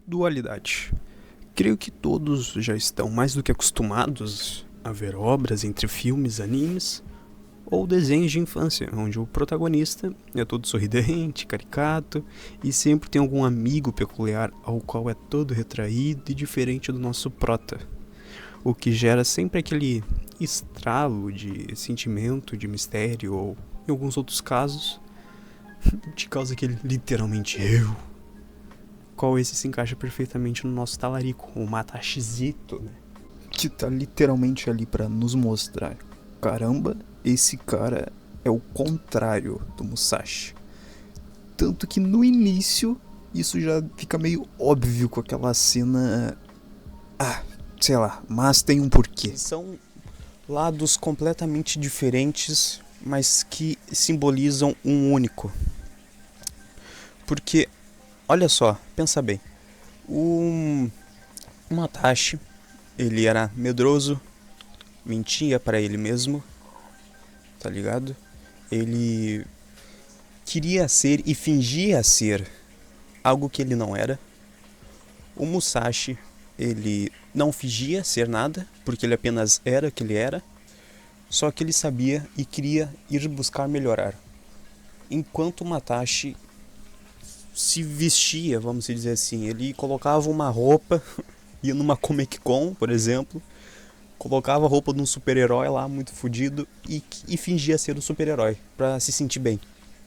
Dualidade. Creio que todos já estão mais do que acostumados a ver obras entre filmes, animes ou desenhos de infância, onde o protagonista é todo sorridente, caricato e sempre tem algum amigo peculiar ao qual é todo retraído e diferente do nosso prota, o que gera sempre aquele estralo de sentimento, de mistério ou, em alguns outros casos, de causa aquele literalmente eu. Qual esse se encaixa perfeitamente no nosso talarico, o Matashizito, né? Que tá literalmente ali pra nos mostrar: caramba, esse cara é o contrário do Musashi. Tanto que no início isso já fica meio óbvio com aquela cena. Sei lá, mas tem um porquê. São lados completamente diferentes, mas que simbolizam um único. Porque, olha só, pensa bem. O Matashi, ele era medroso, mentia para ele mesmo, tá ligado? Ele queria ser e fingia ser algo que ele não era. O Musashi, ele não fingia ser nada, porque ele apenas era o que ele era, só que ele sabia e queria ir buscar melhorar. Enquanto o Matashi se vestia, vamos dizer assim, ele colocava uma roupa, ia numa Comic Con, por exemplo, colocava a roupa de um super-herói lá, muito fodido, e fingia ser o super-herói, pra se sentir bem,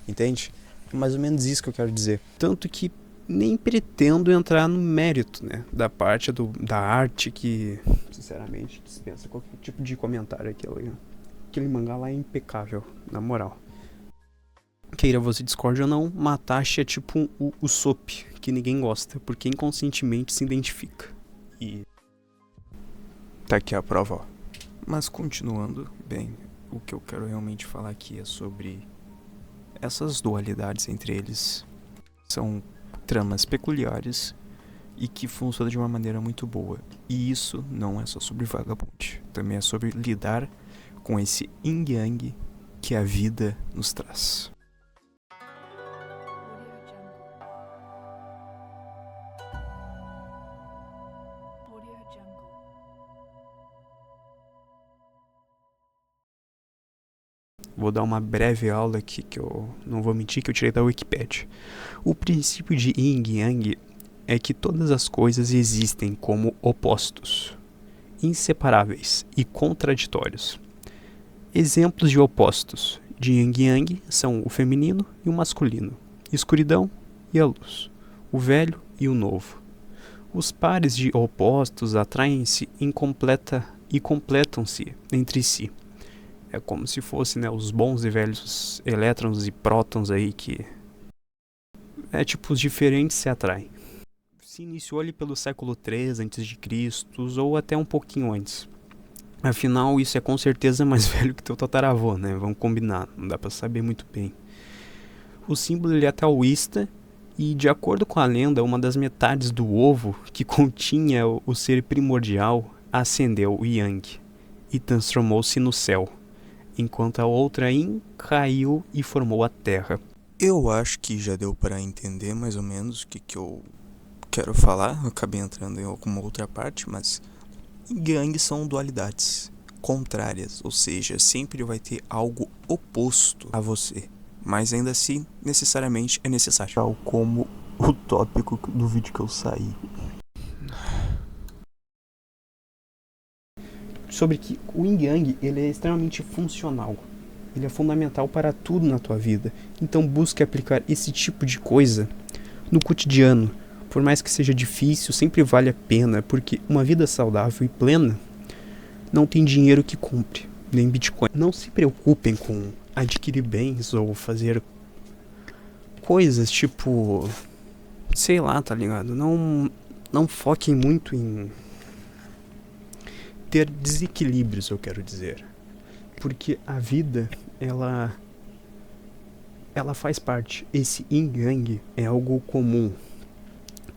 entende? É mais ou menos isso que eu quero dizer. Tanto que nem pretendo entrar no mérito, né, da parte da arte que, sinceramente, dispensa qualquer tipo de comentário. Aquele mangá lá é impecável, na moral. Queira você discorde ou não, Matashi é tipo o Usopp, que ninguém gosta, porque inconscientemente se identifica. E Tá aqui a prova, ó. Mas continuando, bem, o que eu quero realmente falar aqui é sobre essas dualidades entre eles. São tramas peculiares e que funcionam de uma maneira muito boa. E isso não é só sobre Vagabond, também é sobre lidar com esse yin-yang que a vida nos traz. vou dar uma breve aula aqui, que eu não vou mentir, que eu tirei da Wikipedia. O princípio de Yin Yang é que todas as coisas existem como opostos, inseparáveis e contraditórios. Exemplos de opostos de Yin Yang são o feminino e o masculino, escuridão e a luz, o velho e o novo. Os pares de opostos atraem-se e completam-se entre si. É como se fossem, né, os bons e velhos elétrons e prótons aí que... É tipo, os diferentes se atraem. Se iniciou ali pelo século III a.C. ou até um pouquinho antes. Afinal, isso é com certeza mais velho que teu tataravô, né? Vamos combinar, não dá pra saber muito bem. O símbolo ele é taoísta e, de acordo com a lenda, uma das metades do ovo que continha o ser primordial acendeu o Yang e transformou-se no céu, enquanto a outra Yin caiu e formou a terra. Eu acho que já deu para entender mais ou menos o que eu quero falar. Eu acabei entrando em alguma outra parte, mas Yang são dualidades contrárias, ou seja, sempre vai ter algo oposto a você, mas ainda assim necessariamente é necessário. Tal como o tópico do vídeo que eu saí. Sobre que o Yin Yang ele é extremamente funcional. Ele é fundamental para tudo na tua vida. Então busque aplicar esse tipo de coisa no cotidiano. Por mais que seja difícil, sempre vale a pena, porque uma vida saudável e plena não tem dinheiro que compre, nem Bitcoin. Não se preocupem com adquirir bens ou fazer coisas tipo, sei lá, tá ligado? Não foquem muito em ter desequilíbrios, eu quero dizer. Porque a vida, ela faz parte. Esse Yin Yang é algo comum.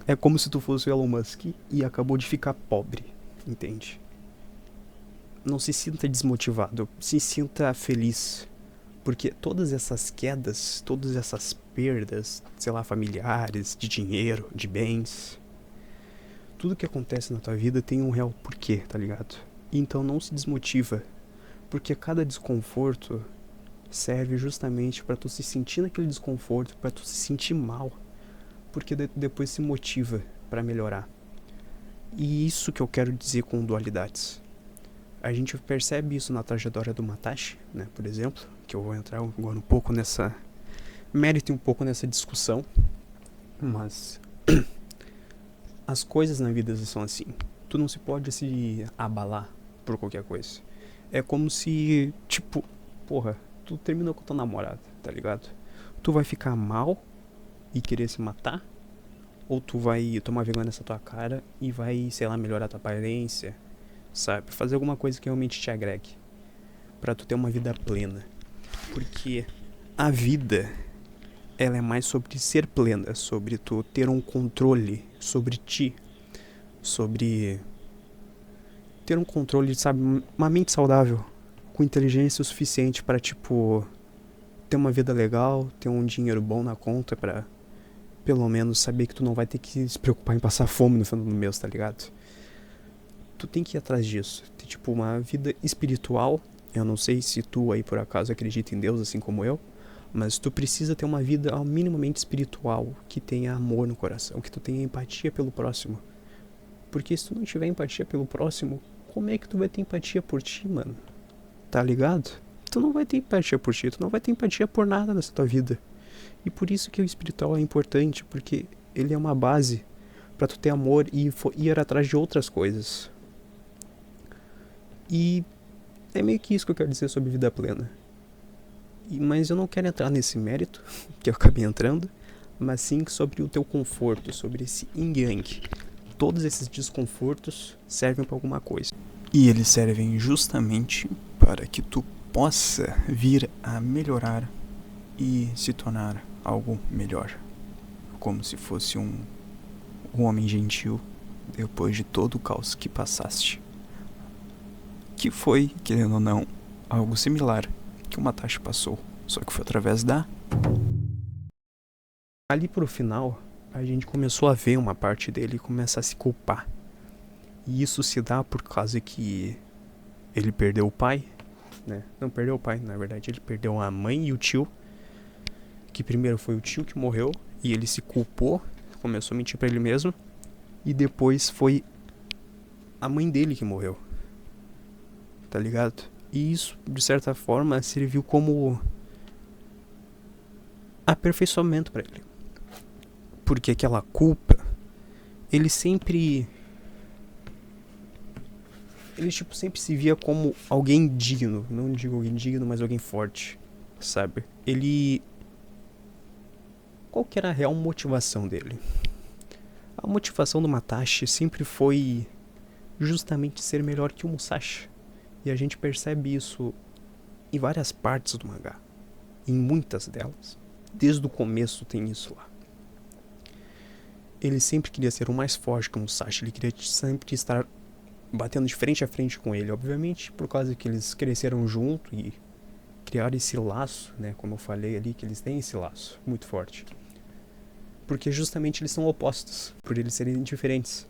É como se tu fosse o Elon Musk e acabou de ficar pobre, entende? Não se sinta desmotivado, se sinta feliz. Porque todas essas quedas, todas essas perdas, sei lá, familiares, de dinheiro, de bens, tudo que acontece na tua vida tem um real porquê, tá ligado? Então não se desmotiva, porque cada desconforto serve justamente pra tu se sentir naquele desconforto, pra tu se sentir mal, porque depois se motiva pra melhorar. E isso que eu quero dizer com dualidades. A gente percebe isso na trajetória do Matashi, né, por exemplo, que eu vou entrar agora um pouco nessa mérito e um pouco nessa discussão, mas as coisas na vida são assim. Tu não se pode se abalar por qualquer coisa. É como se, tipo, porra, tu terminou com tua namorada, tá ligado? Tu vai ficar mal e querer se matar? Ou tu vai tomar vergonha nessa tua cara e vai, sei lá, melhorar tua aparência, sabe? Fazer alguma coisa que realmente te agregue, pra tu ter uma vida plena. Porque a vida, ela é mais sobre ser plena, sobre tu ter um controle sobre ti, sobre ter um controle, sabe, uma mente saudável, com inteligência o suficiente pra, tipo, ter uma vida legal, ter um dinheiro bom na conta pra, pelo menos, saber que tu não vai ter que se preocupar em passar fome no final do mês, tá ligado? Tu tem que ir atrás disso, ter, tipo, uma vida espiritual. Eu não sei se tu aí, por acaso, acredita em Deus assim como eu, mas tu precisa ter uma vida minimamente espiritual, que tenha amor no coração, que tu tenha empatia pelo próximo. Porque se tu não tiver empatia pelo próximo, como é que tu vai ter empatia por ti, mano? Tá ligado? Tu não vai ter empatia por ti, tu não vai ter empatia por nada nessa tua vida. E por isso que o espiritual é importante, porque ele é uma base pra tu ter amor e ir atrás de outras coisas. E é meio que isso que eu quero dizer sobre vida plena. Mas eu não quero entrar nesse mérito, que eu acabei entrando, mas sim sobre o teu conforto, sobre esse yin yang. Todos esses desconfortos servem pra alguma coisa. E eles servem justamente para que tu possa vir a melhorar e se tornar algo melhor. Como se fosse um homem gentil depois de todo o caos que passaste. Que foi, querendo ou não, algo similar que o Matashi passou, só que foi através da... Ali pro final, a gente começou a ver uma parte dele começar a se culpar. E isso se dá por causa que ele perdeu o pai, né? Não perdeu o pai, na verdade, ele perdeu a mãe e o tio. Que primeiro foi o tio que morreu e ele se culpou, começou a mentir pra ele mesmo. E depois foi a mãe dele que morreu, tá ligado? E isso, de certa forma, serviu como aperfeiçoamento pra ele. Porque aquela culpa, ele sempre... Ele, tipo, sempre se via como alguém digno. Não digo alguém digno, mas alguém forte, sabe? Ele... Qual que era a real motivação dele? A motivação do Matashi sempre foi justamente ser melhor que o Musashi. E a gente percebe isso em várias partes do mangá. Em muitas delas. Desde o começo tem isso lá. Ele sempre queria ser o mais forte que o Musashi. Ele queria sempre estar batendo de frente a frente com ele. Obviamente por causa que eles cresceram junto e criaram esse laço, né? Como eu falei ali, que eles têm esse laço muito forte. Porque justamente eles são opostos, por eles serem diferentes.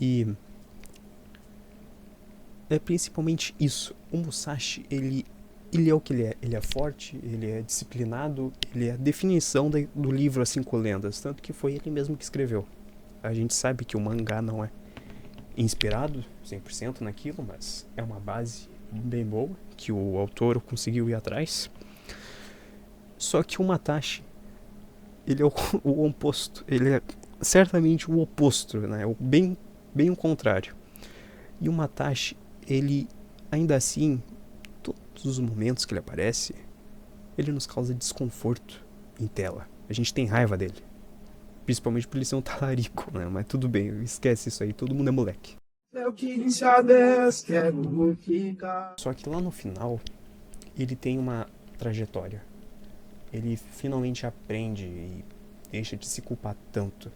E é principalmente isso. O Musashi, ele é o que ele é. Ele é forte, ele é disciplinado, ele é a definição do livro As 5 Lendas. Tanto que foi ele mesmo que escreveu. A gente sabe que o mangá não é inspirado 100% naquilo, mas é uma base bem boa, que o autor conseguiu ir atrás. Só que o Matashi, ele é o oposto. Ele é certamente o oposto, né? Bem o contrário. E o Matashi, ele, ainda assim, todos os momentos que ele aparece, ele nos causa desconforto em tela. A gente tem raiva dele. Principalmente por ele ser um talarico, né? Mas tudo bem, esquece isso aí, todo mundo é moleque. Só que lá no final, ele tem uma trajetória. Ele finalmente aprende e deixa de se culpar tanto.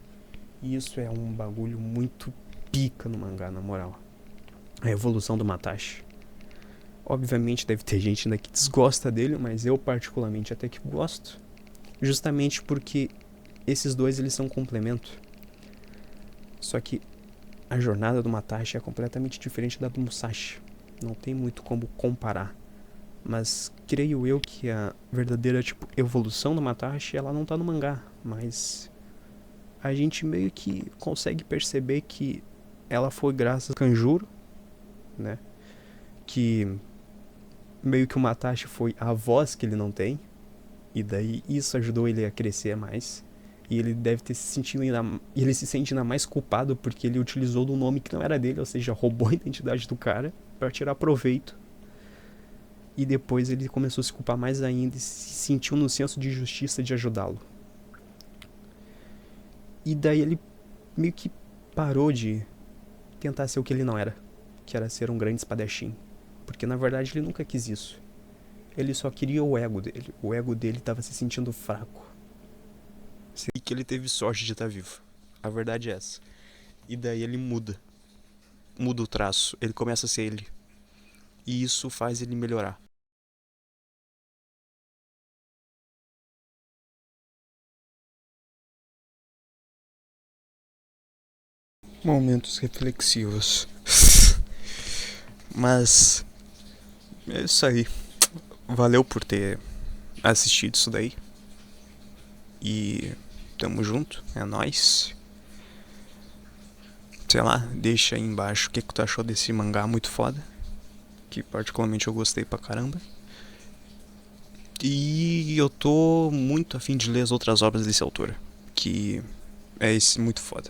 E isso é um bagulho muito pica no mangá, na moral. A evolução do Matashi. Obviamente deve ter gente ainda que desgosta dele, mas eu particularmente até que gosto. Justamente porque esses dois, eles são um complemento. Só que a jornada do Matashi é completamente diferente da do Musashi. Não tem muito como comparar. Mas creio eu que a verdadeira evolução do Matashi, ela não tá no mangá, mas a gente meio que consegue perceber que ela foi graças a Kanjuro, né? Que meio que o Matashi foi a voz que ele não tem, e daí isso ajudou ele a crescer mais. E ele deve ter se sentido ele se sente ainda mais culpado porque ele utilizou de um nome que não era dele, ou seja, roubou a identidade do cara para tirar proveito. E depois ele começou a se culpar mais ainda e se sentiu no senso de justiça de ajudá-lo. E daí ele meio que parou de tentar ser o que ele não era, que era ser um grande espadachim. Porque na verdade ele nunca quis isso. Ele só queria o ego dele. O ego dele estava se sentindo fraco. E que ele teve sorte de estar vivo. A verdade é essa. E daí ele muda. Muda o traço. Ele começa a ser ele. E isso faz ele melhorar. Momentos reflexivos. Mas é isso aí. Valeu por ter assistido isso daí. E tamo junto, é nóis. Sei lá, deixa aí embaixo o que tu achou desse mangá muito foda, que particularmente eu gostei pra caramba. E eu tô muito afim de ler as outras obras desse autor, que é esse muito foda.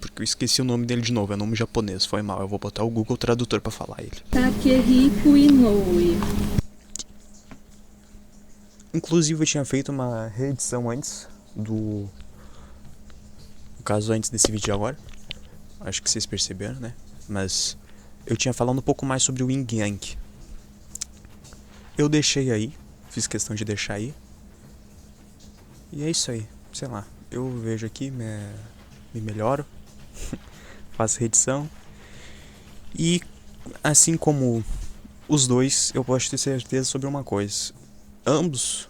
Porque eu esqueci o nome dele de novo, é nome japonês, foi mal, eu vou botar o Google Tradutor pra falar ele. Takehiko Inoue. Inclusive eu tinha feito uma reedição antes no caso antes desse vídeo de agora. Acho que vocês perceberam, né? Mas eu tinha falado um pouco mais sobre o Yin Yang. Eu deixei aí, fiz questão de deixar aí. E é isso aí, sei lá. Eu vejo aqui, me melhoro, faço reedição. E assim como os dois, eu posso ter certeza sobre uma coisa. Ambos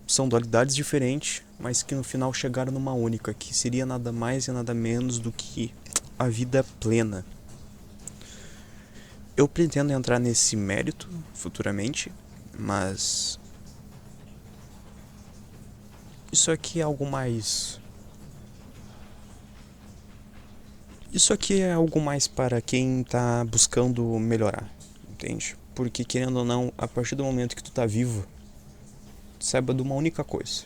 são dualidades diferentes, mas que no final chegaram numa única, que seria nada mais e nada menos do que a vida plena. Eu pretendo entrar nesse mérito futuramente, mas isso aqui é algo mais... Isso aqui é algo mais para quem tá buscando melhorar, entende? Porque querendo ou não, a partir do momento que tu tá vivo, saiba de uma única coisa.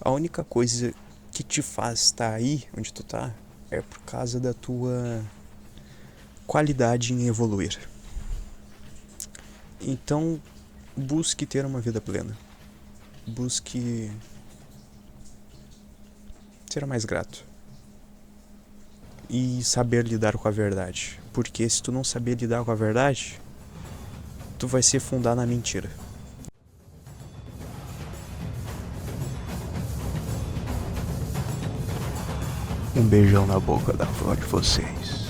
A única coisa que te faz estar aí onde tu tá é por causa da tua qualidade em evoluir. Então, busque ter uma vida plena. Busque ser mais grato. E saber lidar com a verdade. Porque se tu não saber lidar com a verdade, tu vai se afundar na mentira. Um beijão na boca da flor de vocês.